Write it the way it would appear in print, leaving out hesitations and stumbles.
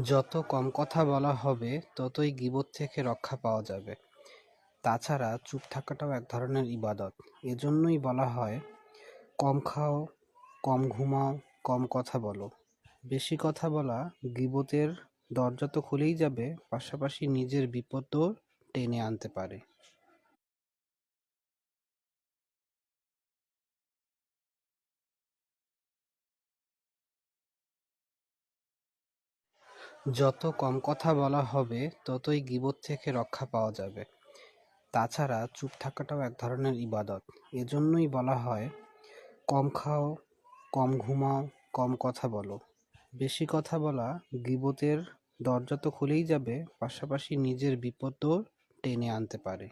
যত কম কথা বলা হবে ততই গীবত থেকে রক্ষা পাওয়া যাবে। তাছাড়া চুপ থাকাটাও এক ধরনের ইবাদত। এজন্যই বলা হয়, কম খাও, কম ঘুমাও, কম কথা বলো। বেশি কথা বলা গীবতের দরজা তো খুলেই যাবে, পাশাপাশি নিজের বিপদও টেনে আনতে পারে। যত কম কথা বলা হবে ততই গীবত থেকে রক্ষা পাওয়া যাবে। তাছাড়া চুপ থাকাটাও এক ধরনের ইবাদত। এজন্যই বলা হয়, কম খাও, কম ঘুমাও, কম কথা বলো। বেশি কথা বলা গীবতের দরজা তো খুলেই যাবে, পাশাপাশি নিজের বিপদও টেনে আনতে পারে।